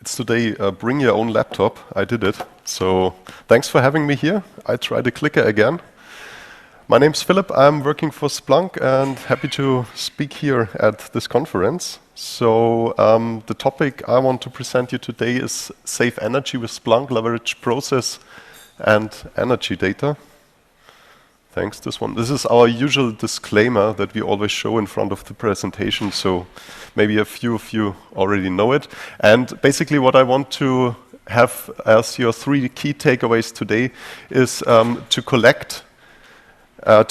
It's today bring your own laptop. I did it. So thanks for having me here. I try the clicker again. My name's Philipp. I'm working for Splunk and happy to speak here at this conference. So the topic I want to present you today is save energy with Splunk, leverage process and energy data. Thanks, this one. This is our usual disclaimer that we always show in front of the presentation, so maybe a few of you already know it. And basically what I want to have as your three key takeaways today is to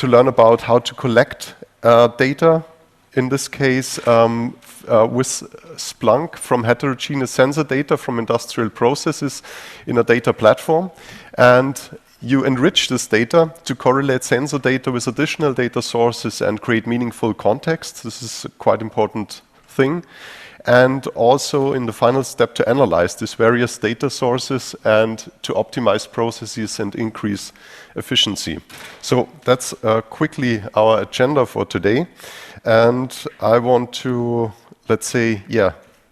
learn about how to collect data, in this case with Splunk from heterogeneous sensor data from industrial processes in a data platform. And you enrich this data to correlate sensor data with additional data sources and create meaningful context. This is a quite important thing. And also in the final step to analyze these various data sources and to optimize processes and increase efficiency. So that's quickly our agenda for today. And I want to, let's say,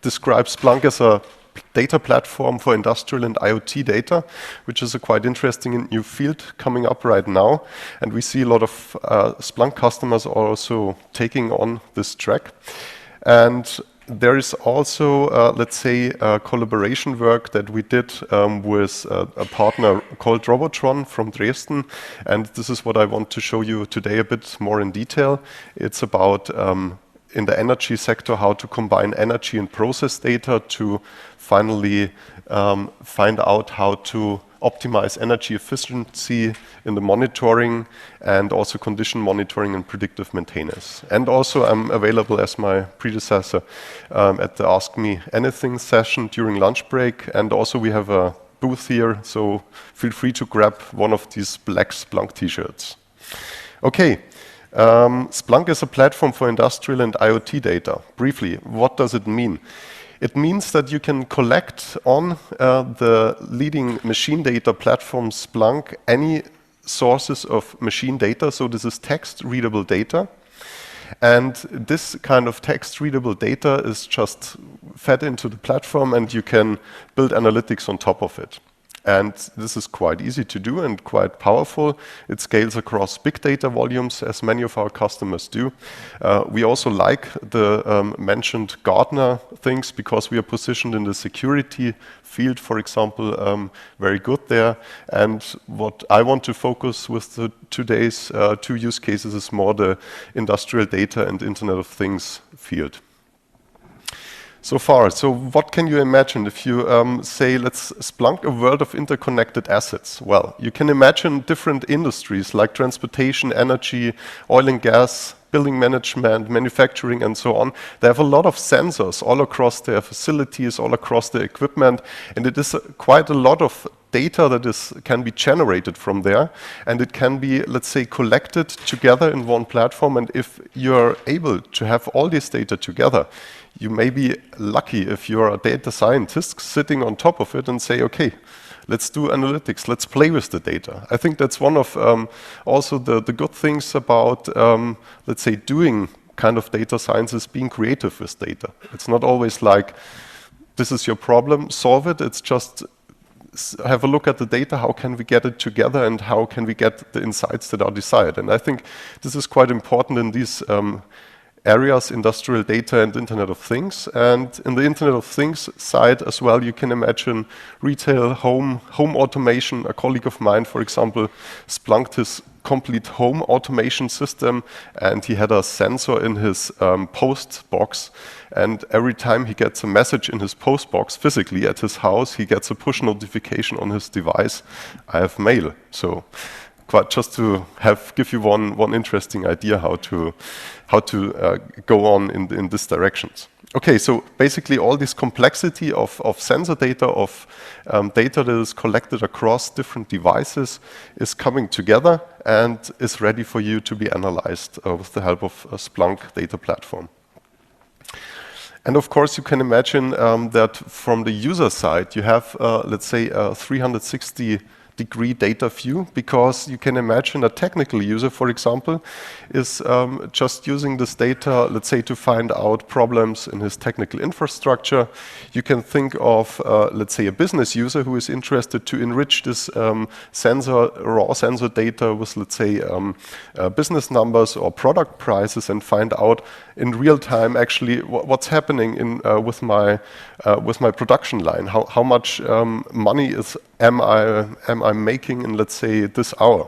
describe Splunk as a data platform for industrial and IoT data, which is a quite interesting and new field coming up right now. And we see a lot of Splunk customers also taking on this track. And there is also, let's say, collaboration work that we did with a partner called Robotron from Dresden. And this is what I want to show you today a bit more in detail. It's about in the energy sector, how to combine energy and process data to finally find out how to optimize energy efficiency in the monitoring and also condition monitoring and predictive maintenance. And also I'm available as my predecessor at the Ask Me Anything session during lunch break. And also we have a booth here, so feel free to grab one of these black Splunk t-shirts. Okay. Splunk is a platform for industrial and IoT data. Briefly, what does it mean? It means that you can collect on the leading machine data platform Splunk any sources of machine data. So this is text-readable data. And this kind of text-readable data is just fed into the platform and you can build analytics on top of it. And this is quite easy to do and quite powerful. It scales across big data volumes, as many of our customers do. We also like the mentioned Gartner things because we are positioned in the security field, for example, very good there. And what I want to focus with today's two use cases is more the industrial data and Internet of Things field. So what can you imagine if you say, let's Splunk a world of interconnected assets? Well, you can imagine different industries like transportation, energy, oil and gas, building management, manufacturing, and so on. They have a lot of sensors all across their facilities, all across their equipment, and it is quite a lot of data that can be generated from there, and it can be, let's say, collected together in one platform. And if you're able to have all this data together, you may be lucky if you're a data scientist sitting on top of it and say, okay, let's do analytics, let's play with the data. I think that's one of also the good things about, let's say, doing kind of data science is being creative with data. It's not always like, this is your problem, solve it. It's just have a look at the data, how can we get it together and how can we get the insights that are desired. And I think this is quite important in these areas, industrial data and Internet of Things. And in the Internet of Things side as well, you can imagine retail, home automation. A colleague of mine, for example, splunked his complete home automation system, and he had a sensor in his post box. And every time he gets a message in his post box physically at his house, he gets a push notification on his device. I have mail. So just to give you one interesting idea how to go on in this directions. Okay, so basically all this complexity of sensor data, of data that is collected across different devices is coming together and is ready for you to be analyzed with the help of a Splunk data platform. And of course, you can imagine that from the user side, you have, let's say, 360 degree data view, because you can imagine a technical user, for example, is just using this data, let's say, to find out problems in his technical infrastructure. You can think of, let's say, a business user who is interested to enrich this raw sensor data with, let's say, business numbers or product prices, and find out in real time actually what's happening with my production line. How much money am I making in, let's say, this hour?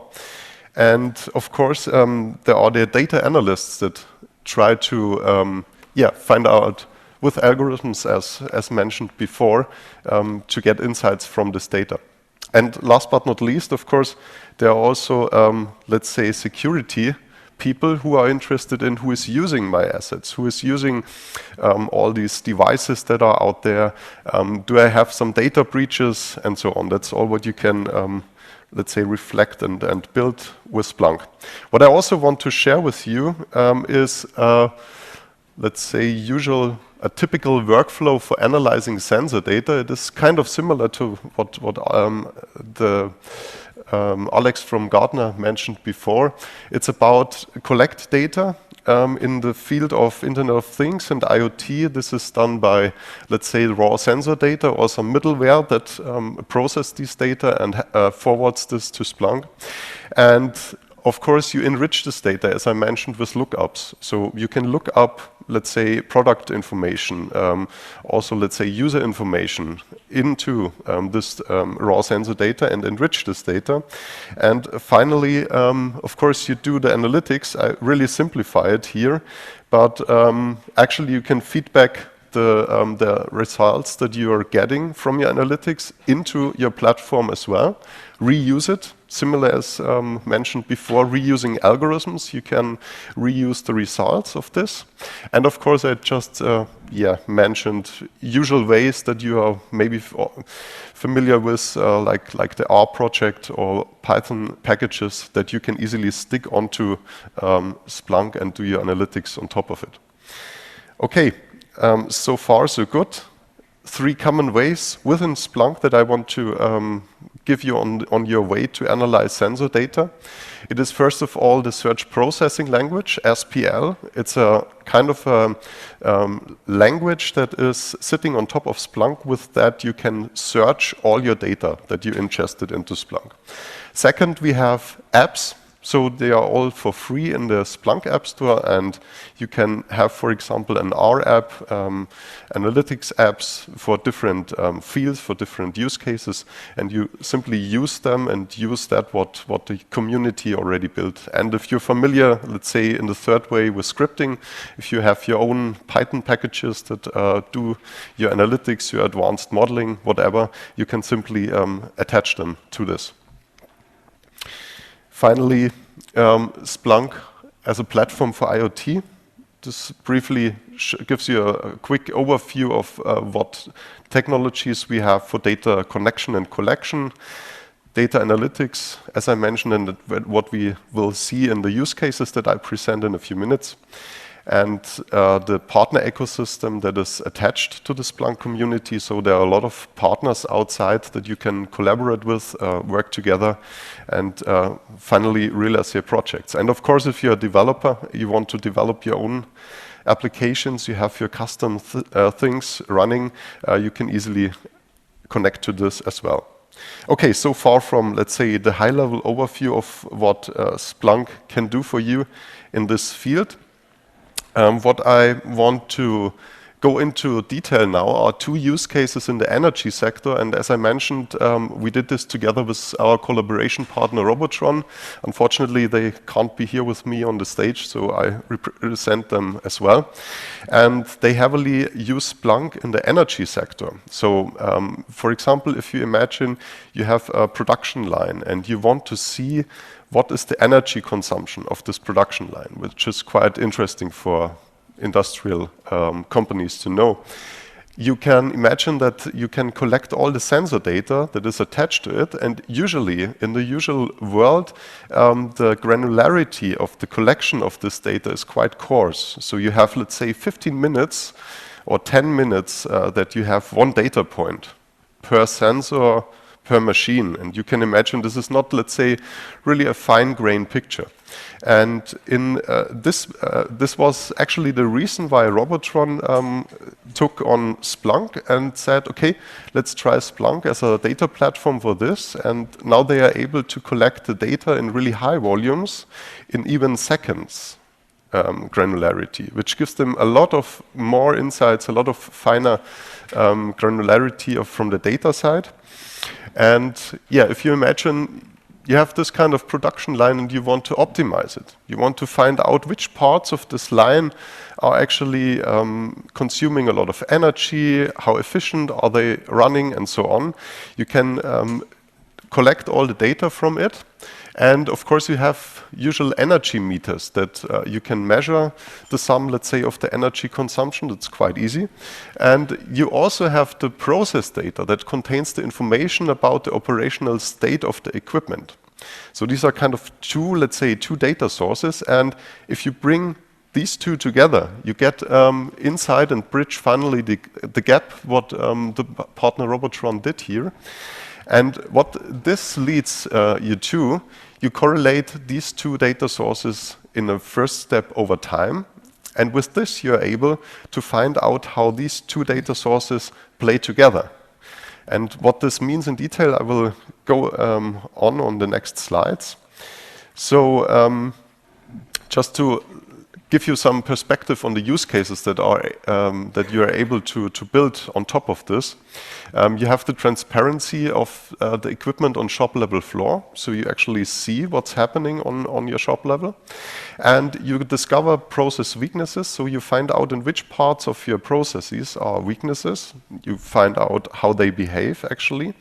And of course, there are the data analysts that try to find out with algorithms, as mentioned before, to get insights from this data. And last but not least, of course, there are also, let's say, security people who are interested in who is using my assets, who is using all these devices that are out there. Do I have some data breaches, and so on? That's all what you can, let's say, reflect and build with Splunk. What I also want to share with you is, let's say, a typical workflow for analyzing sensor data. It is kind of similar to what Alex from Gartner mentioned before. It's about collect data in the field of Internet of Things and IoT. This is done by, let's say, raw sensor data or some middleware that process these data and forwards this to Splunk. And of course, you enrich this data, as I mentioned, with lookups. So you can look up, let's say, product information, also, let's say, user information into this raw sensor data and enrich this data. And finally, of course, you do the analytics. I really simplify it here, but actually you can feedback the results that you are getting from your analytics into your platform as well. Reuse it, similar as mentioned before, reusing algorithms. You can reuse the results of this. And of course, I just mentioned usual ways that you are maybe familiar with, like the R project or Python packages that you can easily stick onto Splunk and do your analytics on top of it. Okay, so far so good. 3 common ways within Splunk that I want to give you on your way to analyze sensor data. It is first of all the search processing language, SPL. It's a kind of a language that is sitting on top of Splunk. With that, you can search all your data that you ingested into Splunk. Second, we have apps. So they are all for free in the Splunk App Store, and you can have, for example, an R app, analytics apps for different fields, for different use cases, and you simply use them and use that what the community already built. And if you're familiar, let's say, in the third way with scripting, if you have your own Python packages that do your analytics, your advanced modeling, whatever, you can simply attach them to this. Finally, Splunk as a platform for IoT. This briefly gives you a quick overview of what technologies we have for data connection and collection, data analytics, as I mentioned, and what we will see in the use cases that I present in a few minutes. And the partner ecosystem that is attached to the Splunk community. So there are a lot of partners outside that you can collaborate with, work together, and finally realize your projects. And of course, if you're a developer, you want to develop your own applications, you have your custom things running, you can easily connect to this as well. Okay, so far from, let's say, the high-level overview of what Splunk can do for you in this field. What I want to go into detail now are 2 use cases in the energy sector. And as I mentioned, we did this together with our collaboration partner, Robotron. Unfortunately, they can't be here with me on the stage, so I represent them as well. And they heavily use Splunk in the energy sector. So, for example, if you imagine you have a production line and you want to see what is the energy consumption of this production line, which is quite interesting for industrial companies to know. You can imagine that you can collect all the sensor data that is attached to it, and usually, in the usual world, the granularity of the collection of this data is quite coarse. So you have, let's say, 15 minutes or 10 minutes that you have one data point per sensor, per machine. And you can imagine this is not, let's say, really a fine-grained picture. And in this was actually the reason why Robotron took on Splunk and said, okay, let's try Splunk as a data platform for this. And now they are able to collect the data in really high volumes in even seconds granularity, which gives them a lot of more insights, a lot of finer granularity from the data side. And yeah, if you imagine you have this kind of production line and you want to optimize it. You want to find out which parts of this line are actually consuming a lot of energy, how efficient are they running, and so on. You can collect all the data from it. And of course, you have usual energy meters that you can measure the sum, let's say, of the energy consumption. That's quite easy. And you also have the process data that contains the information about the operational state of the equipment. So these are kind of two, let's say, two data sources. And if you bring these two together, you get insight and bridge finally the gap what the partner Robotron did here. And what this leads you to, you correlate these two data sources in a first step over time. And with this, you're able to find out how these two data sources play together. And what this means in detail, I will go on the next slides. So just to give you some perspective on the use cases that you are able to build on top of this. You have the transparency of the equipment on shop level floor, so you actually see what's happening on your shop level. And you discover process weaknesses, so you find out in which parts of your processes are weaknesses. You find out how they behave, actually.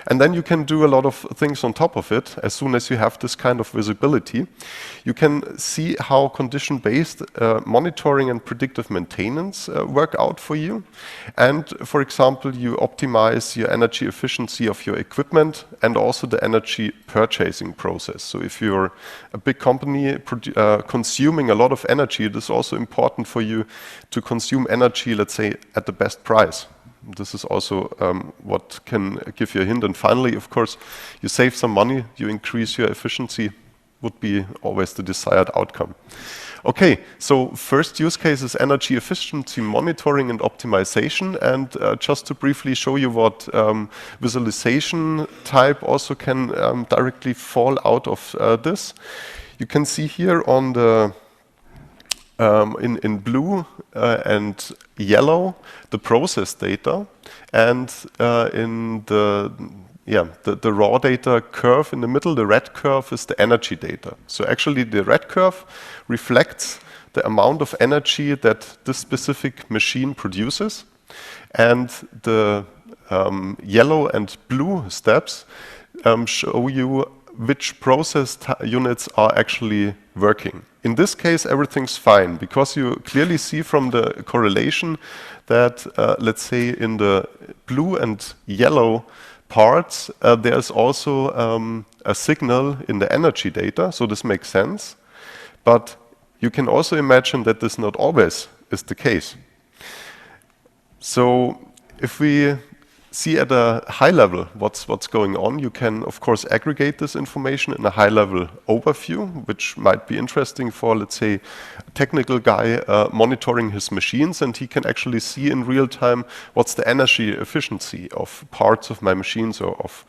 And then you can do a lot of things on top of it. As soon as you have this kind of visibility, you can see how condition-based monitoring and predictive maintenance work out for you. And, for example, you optimize your energy efficiency of your equipment and also the energy purchasing process. So if you're a big company consuming a lot of energy, it is also important for you to consume energy, let's say, at the best price. This is also what can give you a hint. And finally, of course, you save some money, you increase your efficiency, would be always the desired outcome. Okay, so first use case is energy efficiency monitoring and optimization. And just to briefly show you what visualization type also can directly fall out of this. You can see here on the in blue and yellow the process data, and in the raw data curve in the middle, the red curve is the energy data. So actually the red curve reflects the amount of energy that this specific machine produces, and the yellow and blue steps show you which process units are actually working. In this case, everything's fine, because you clearly see from the correlation that, let's say, in the blue and yellow parts, there's also a signal in the energy data, so this makes sense. But you can also imagine that this not always is the case. So if we see at a high level what's going on, you can, of course, aggregate this information in a high-level overview, which might be interesting for, let's say, a technical guy monitoring his machines, and he can actually see in real time what's the energy efficiency of parts of my machines or of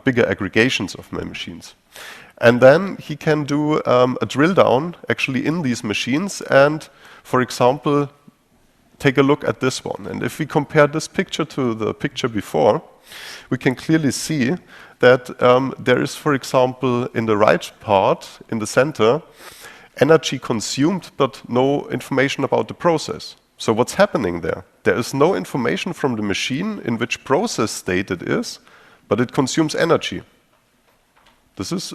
bigger aggregations of my machines. And then he can do a drill down actually in these machines and, for example, take a look at this one. And if we compare this picture to the picture before, we can clearly see that there is, for example, in the right part, in the center, energy consumed, but no information about the process. So what's happening there? There is no information from the machine in which process state it is, but it consumes energy. This is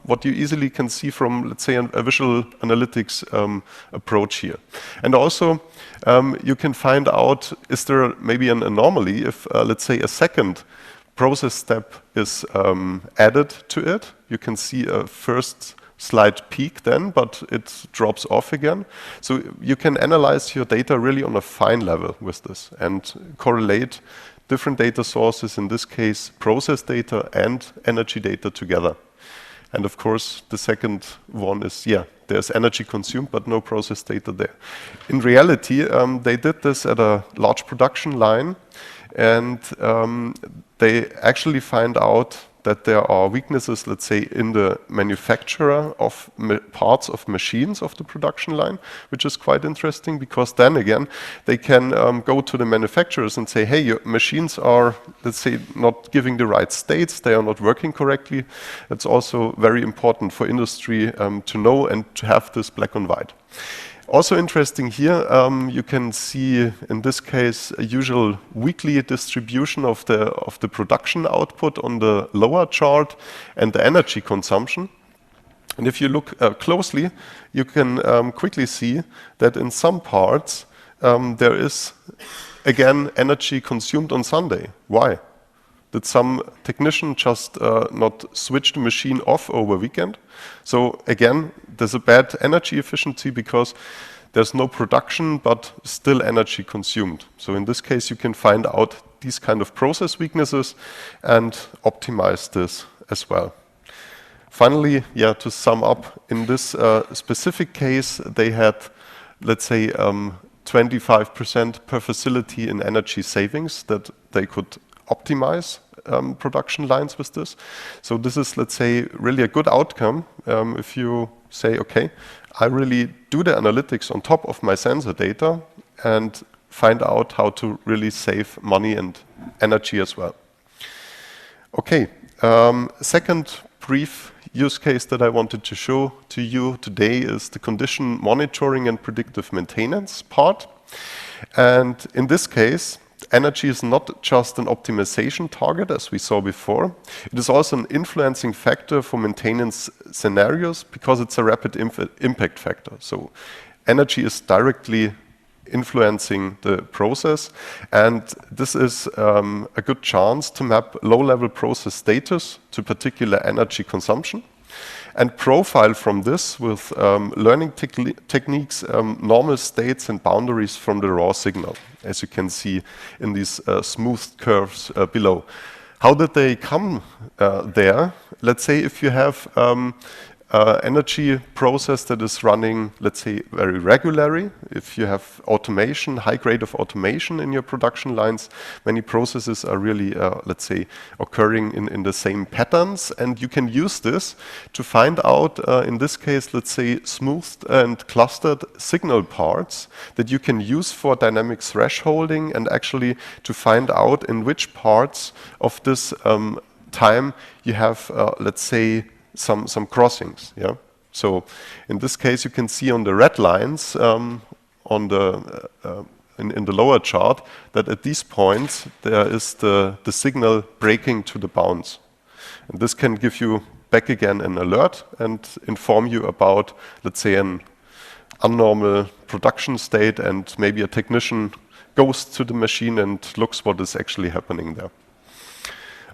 what you easily can see from, let's say, a visual analytics approach here. And also, you can find out, is there maybe an anomaly if, let's say, a second process step is added to it. You can see a first slight peak then, but it drops off again. So you can analyze your data really on a fine level with this and correlate different data sources, in this case process data and energy data together. And of course the second one is, yeah, there's energy consumed but no process data there. In reality, they did this at a large production line, and they actually find out that there are weaknesses, let's say, in the manufacturer of parts of machines of the production line, which is quite interesting, because then again, they can go to the manufacturers and say, hey, your machines are, let's say, not giving the right states, they are not working correctly. It's also very important for industry to know and to have this black and white. Also interesting here, you can see in this case a usual weekly distribution of the production output on the lower chart and the energy consumption. And if you look closely, you can quickly see that in some parts there is again energy consumed on Sunday. Why? Did some technician just not switch the machine off over weekend? So again, there's a bad energy efficiency because there's no production, but still energy consumed. So in this case, you can find out these kind of process weaknesses and optimize this as well. Finally, yeah, to sum up, in this specific case, they had, let's say, 25% per facility in energy savings that they could optimize production lines with this. So this is, let's say, really a good outcome if you say, okay, I really do the analytics on top of my sensor data and find out how to really save money and energy as well. Okay, second brief use case that I wanted to show to you today is the condition monitoring and predictive maintenance part. And in this case, energy is not just an optimization target, as we saw before. It is also an influencing factor for maintenance scenarios because it's a rapid impact factor. So energy is directly influencing the process, and this is a good chance to map low-level process status to particular energy consumption and profile from this with learning techniques, normal states and boundaries from the raw signal, as you can see in these smoothed curves below. How did they come there? Let's say if you have energy process that is running, let's say, very regularly. If you have automation, high grade of automation in your production lines, many processes are really, let's say, occurring in the same patterns, and you can use this to find out, in this case, let's say, smoothed and clustered signal parts that you can use for dynamic thresholding and actually to find out in which parts of this time you have, let's say, some crossings. Yeah. So in this case, you can see on the red lines on the in the lower chart that at these points there is the signal breaking to the bounds, and this can give you back again an alert and inform you about, let's say, an abnormal production state, and maybe a technician goes to the machine and looks what is actually happening there.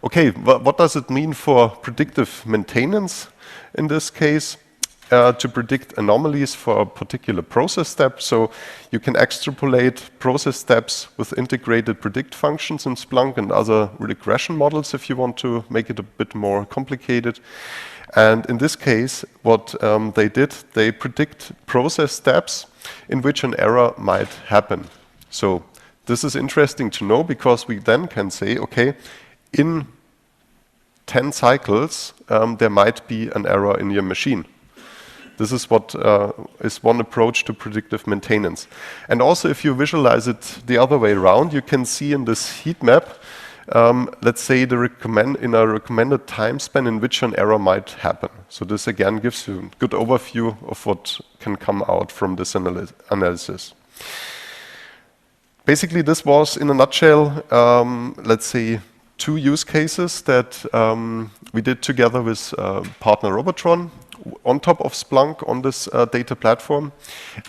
Okay, what does it mean for predictive maintenance in this case? To predict anomalies for a particular process step. So you can extrapolate process steps with integrated predict functions in Splunk and other regression models if you want to make it a bit more complicated. And in this case, what they did, they predict process steps in which an error might happen. So this is interesting to know because we then can say, okay, in 10 cycles, there might be an error in your machine. This is what is one approach to predictive maintenance. And also, if you visualize it the other way around, you can see in this heat map, let's say, in a recommended time span in which an error might happen. So this again gives you a good overview of what can come out from this analysis. Basically, this was, in a nutshell, let's say, 2 use cases that we did together with partner Robotron on top of Splunk on this data platform.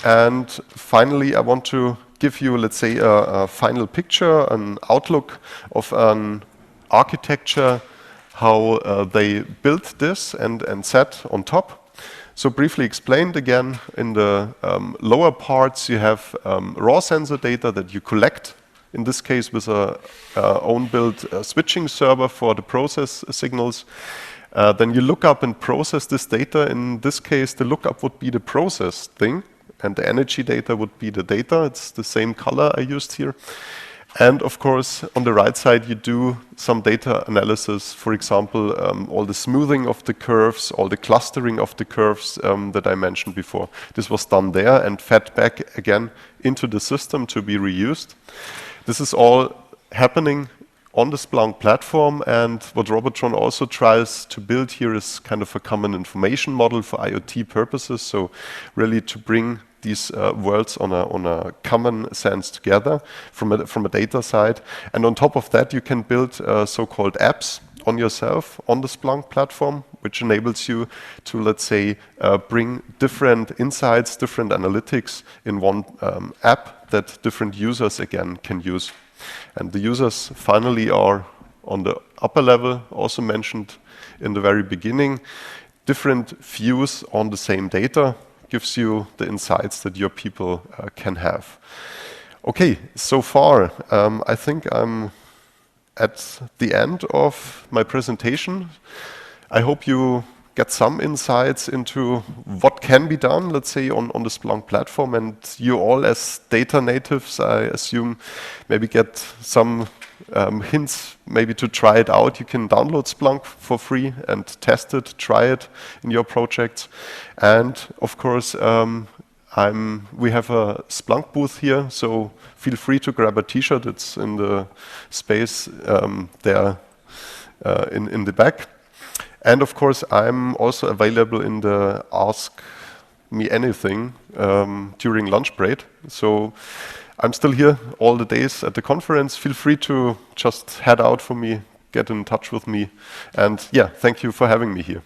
And finally, I want to give you, let's say, a final picture, an outlook of an architecture, how they built this and set on top. So briefly explained again, in the lower parts you have raw sensor data that you collect in this case with a own-built switching server for the process signals. Then you look up and process this data. In this case, the lookup would be the process thing, and the energy data would be the data. It's the same color I used here. And of course, on the right side, you do some data analysis, for example, all the smoothing of the curves, all the clustering of the curves that I mentioned before. This was done there and fed back again into the system to be reused. This is all happening on the Splunk platform, and what Robotron also tries to build here is kind of a common information model for IoT purposes, so really to bring these worlds on a common sense together from a data side. And on top of that, you can build so-called apps on yourself on the Splunk platform, which enables you to, let's say, bring different insights, different analytics in one app that different users, again, can use. And the users finally are on the upper level, also mentioned in the very beginning. Different views on the same data gives you the insights that your people can have. Okay, so far, I think I'm at the end of my presentation. I hope you get some insights into what can be done, let's say, on the Splunk platform. And you all, as data natives, I assume, maybe get some hints maybe to try it out. You can download Splunk for free and test it, try it in your projects. And of course, we have a Splunk booth here, so feel free to grab a t-shirt. It's in the space there in the back. And of course, I'm also available in the Ask Me Anything during lunch break. So I'm still here all the days at the conference. Feel free to just head out for me, get in touch with me. And yeah, thank you for having me here.